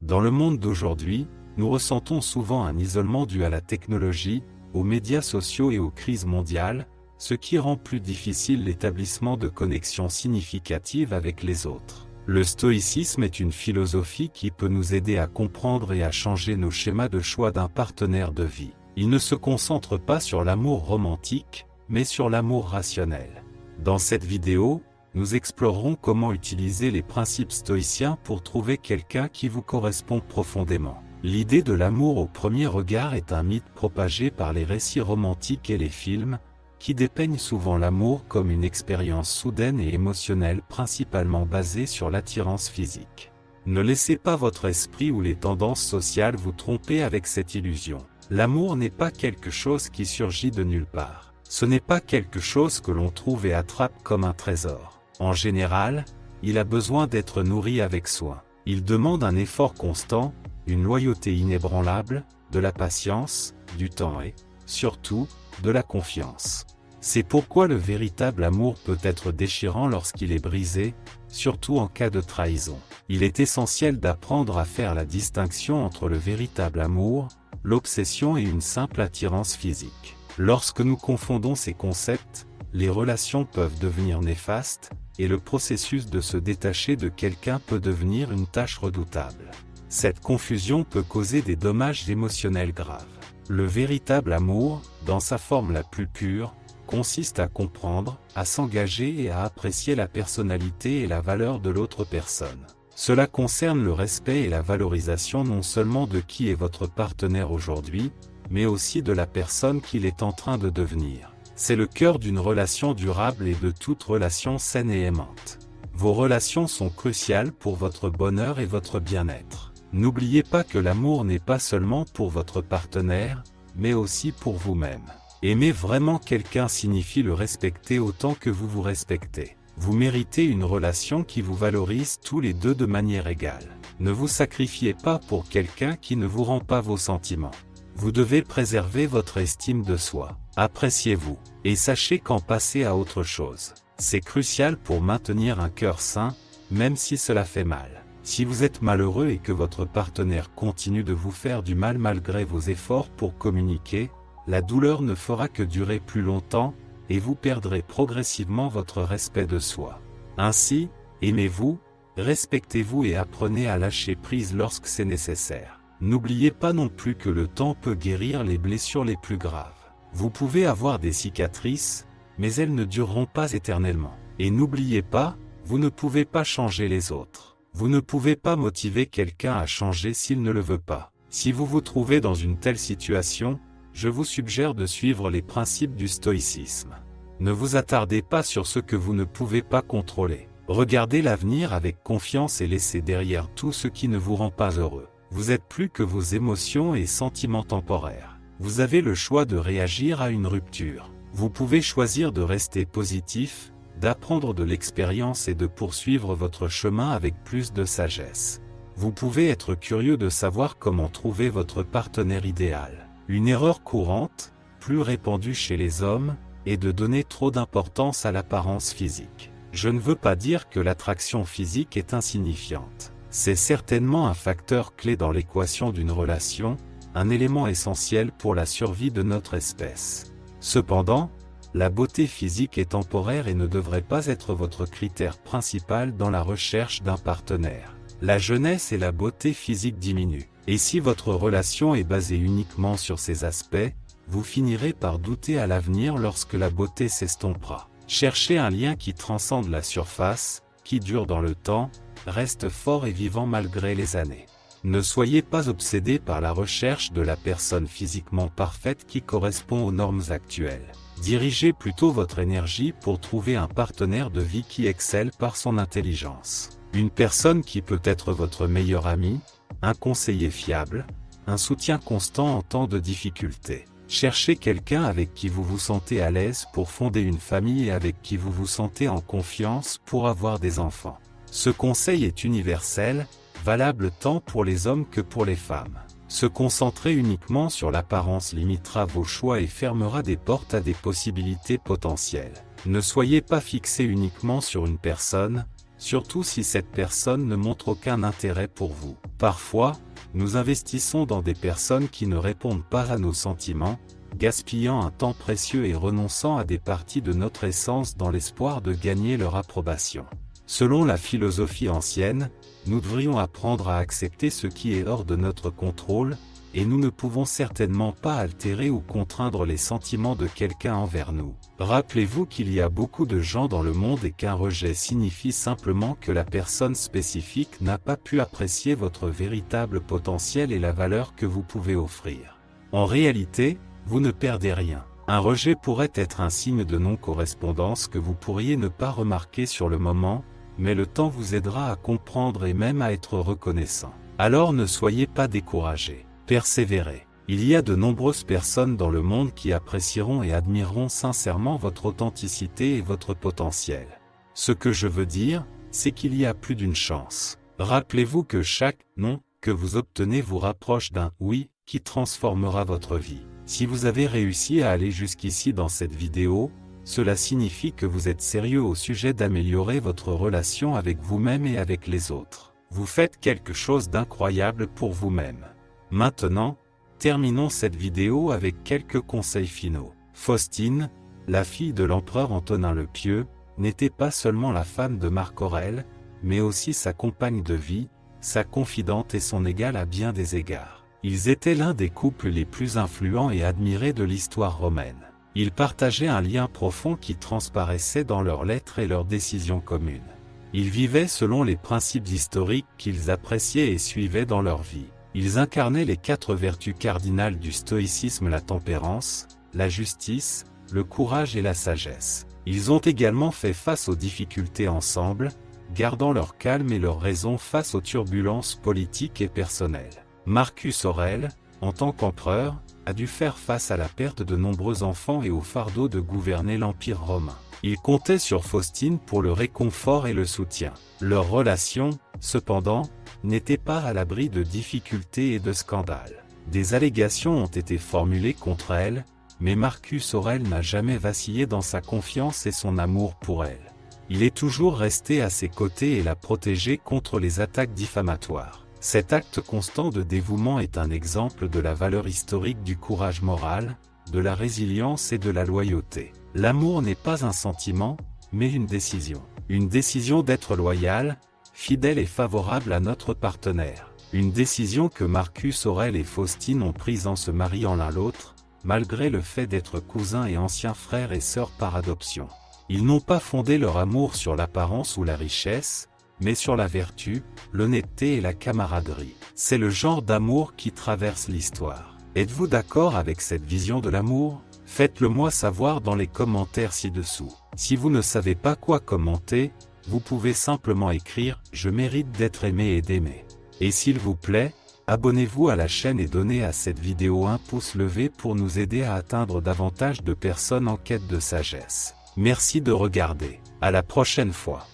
Dans le monde d'aujourd'hui, nous ressentons souvent un isolement dû à la technologie, aux médias sociaux et aux crises mondiales, ce qui rend plus difficile l'établissement de connexions significatives avec les autres. Le stoïcisme est une philosophie qui peut nous aider à comprendre et à changer nos schémas de choix d'un partenaire de vie. Il ne se concentre pas sur l'amour romantique, mais sur l'amour rationnel. Dans cette vidéo, nous explorerons comment utiliser les principes stoïciens pour trouver quelqu'un qui vous correspond profondément. L'idée de l'amour au premier regard est un mythe propagé par les récits romantiques et les films, qui dépeignent souvent l'amour comme une expérience soudaine et émotionnelle principalement basée sur l'attirance physique. Ne laissez pas votre esprit ou les tendances sociales vous tromper avec cette illusion. L'amour n'est pas quelque chose qui surgit de nulle part. Ce n'est pas quelque chose que l'on trouve et attrape comme un trésor. En général, il a besoin d'être nourri avec soin. Il demande un effort constant, une loyauté inébranlable, de la patience, du temps et, surtout, de la confiance. C'est pourquoi le véritable amour peut être déchirant lorsqu'il est brisé, surtout en cas de trahison. Il est essentiel d'apprendre à faire la distinction entre le véritable amour, l'obsession et une simple attirance physique. Lorsque nous confondons ces concepts, les relations peuvent devenir néfastes, et le processus de se détacher de quelqu'un peut devenir une tâche redoutable. Cette confusion peut causer des dommages émotionnels graves. Le véritable amour, dans sa forme la plus pure, consiste à comprendre, à s'engager et à apprécier la personnalité et la valeur de l'autre personne. Cela concerne le respect et la valorisation non seulement de qui est votre partenaire aujourd'hui, mais aussi de la personne qu'il est en train de devenir. C'est le cœur d'une relation durable et de toute relation saine et aimante. Vos relations sont cruciales pour votre bonheur et votre bien-être. N'oubliez pas que l'amour n'est pas seulement pour votre partenaire, mais aussi pour vous-même. Aimer vraiment quelqu'un signifie le respecter autant que vous vous respectez. Vous méritez une relation qui vous valorise tous les deux de manière égale. Ne vous sacrifiez pas pour quelqu'un qui ne vous rend pas vos sentiments. Vous devez préserver votre estime de soi. Appréciez-vous, et sachez quand passer à autre chose. C'est crucial pour maintenir un cœur sain, même si cela fait mal. Si vous êtes malheureux et que votre partenaire continue de vous faire du mal malgré vos efforts pour communiquer, la douleur ne fera que durer plus longtemps, et vous perdrez progressivement votre respect de soi. Ainsi, aimez-vous, respectez-vous et apprenez à lâcher prise lorsque c'est nécessaire. N'oubliez pas non plus que le temps peut guérir les blessures les plus graves. Vous pouvez avoir des cicatrices, mais elles ne dureront pas éternellement. Et n'oubliez pas, vous ne pouvez pas changer les autres. Vous ne pouvez pas motiver quelqu'un à changer s'il ne le veut pas. Si vous vous trouvez dans une telle situation, je vous suggère de suivre les principes du stoïcisme. Ne vous attardez pas sur ce que vous ne pouvez pas contrôler. Regardez l'avenir avec confiance et laissez derrière tout ce qui ne vous rend pas heureux. Vous êtes plus que vos émotions et sentiments temporaires. Vous avez le choix de réagir à une rupture. Vous pouvez choisir de rester positif, d'apprendre de l'expérience et de poursuivre votre chemin avec plus de sagesse. Vous pouvez être curieux de savoir comment trouver votre partenaire idéal. Une erreur courante, plus répandue chez les hommes, est de donner trop d'importance à l'apparence physique. Je ne veux pas dire que l'attraction physique est insignifiante. C'est certainement un facteur clé dans l'équation d'une relation, un élément essentiel pour la survie de notre espèce. Cependant, la beauté physique est temporaire et ne devrait pas être votre critère principal dans la recherche d'un partenaire. La jeunesse et la beauté physique diminuent. Et si votre relation est basée uniquement sur ces aspects, vous finirez par douter à l'avenir lorsque la beauté s'estompera. Cherchez un lien qui transcende la surface, qui dure dans le temps, reste fort et vivant malgré les années. Ne soyez pas obsédé par la recherche de la personne physiquement parfaite qui correspond aux normes actuelles. Dirigez plutôt votre énergie pour trouver un partenaire de vie qui excelle par son intelligence. Une personne qui peut être votre meilleur ami, un conseiller fiable, un soutien constant en temps de difficulté. Cherchez quelqu'un avec qui vous vous sentez à l'aise pour fonder une famille et avec qui vous vous sentez en confiance pour avoir des enfants. Ce conseil est universel, valable tant pour les hommes que pour les femmes. Se concentrer uniquement sur l'apparence limitera vos choix et fermera des portes à des possibilités potentielles. Ne soyez pas fixé uniquement sur une personne, surtout si cette personne ne montre aucun intérêt pour vous. Parfois, nous investissons dans des personnes qui ne répondent pas à nos sentiments, gaspillant un temps précieux et renonçant à des parties de notre essence dans l'espoir de gagner leur approbation. Selon la philosophie ancienne, nous devrions apprendre à accepter ce qui est hors de notre contrôle, et nous ne pouvons certainement pas altérer ou contraindre les sentiments de quelqu'un envers nous. Rappelez-vous qu'il y a beaucoup de gens dans le monde et qu'un rejet signifie simplement que la personne spécifique n'a pas pu apprécier votre véritable potentiel et la valeur que vous pouvez offrir. En réalité, vous ne perdez rien. Un rejet pourrait être un signe de non-correspondance que vous pourriez ne pas remarquer sur le moment, mais le temps vous aidera à comprendre et même à être reconnaissant. Alors ne soyez pas découragés. Persévérez. Il y a de nombreuses personnes dans le monde qui apprécieront et admireront sincèrement votre authenticité et votre potentiel. Ce que je veux dire, c'est qu'il y a plus d'une chance. Rappelez-vous que chaque « non » que vous obtenez vous rapproche d'un « oui » qui transformera votre vie. Si vous avez réussi à aller jusqu'ici dans cette vidéo, cela signifie que vous êtes sérieux au sujet d'améliorer votre relation avec vous-même et avec les autres. Vous faites quelque chose d'incroyable pour vous-même. Maintenant, terminons cette vidéo avec quelques conseils finaux. Faustine, la fille de l'empereur Antonin le Pieux, n'était pas seulement la femme de Marc Aurèle, mais aussi sa compagne de vie, sa confidente et son égale à bien des égards. Ils étaient l'un des couples les plus influents et admirés de l'histoire romaine. Ils partageaient un lien profond qui transparaissait dans leurs lettres et leurs décisions communes. Ils vivaient selon les principes historiques qu'ils appréciaient et suivaient dans leur vie. Ils incarnaient les 4 vertus cardinales du stoïcisme: la tempérance, la justice, le courage et la sagesse. Ils ont également fait face aux difficultés ensemble, gardant leur calme et leur raison face aux turbulences politiques et personnelles. Marcus Aurèle, en tant qu'empereur, a dû faire face à la perte de nombreux enfants et au fardeau de gouverner l'Empire romain. Il comptait sur Faustine pour le réconfort et le soutien. Leur relation, cependant, n'était pas à l'abri de difficultés et de scandales. Des allégations ont été formulées contre elle, mais Marcus Aurèle n'a jamais vacillé dans sa confiance et son amour pour elle. Il est toujours resté à ses côtés et l'a protégée contre les attaques diffamatoires. Cet acte constant de dévouement est un exemple de la valeur historique du courage moral, de la résilience et de la loyauté. L'amour n'est pas un sentiment, mais une décision. Une décision d'être loyal, fidèle et favorable à notre partenaire. Une décision que Marcus Aurèle et Faustine ont prise en se mariant l'un l'autre, malgré le fait d'être cousins et anciens frères et sœurs par adoption. Ils n'ont pas fondé leur amour sur l'apparence ou la richesse, mais sur la vertu, l'honnêteté et la camaraderie. C'est le genre d'amour qui traverse l'histoire. Êtes-vous d'accord avec cette vision de l'amour? Faites-le moi savoir dans les commentaires ci-dessous. Si vous ne savez pas quoi commenter, vous pouvez simplement écrire « Je mérite d'être aimé et d'aimer ». Et s'il vous plaît, abonnez-vous à la chaîne et donnez à cette vidéo un pouce levé pour nous aider à atteindre davantage de personnes en quête de sagesse. Merci de regarder. À la prochaine fois.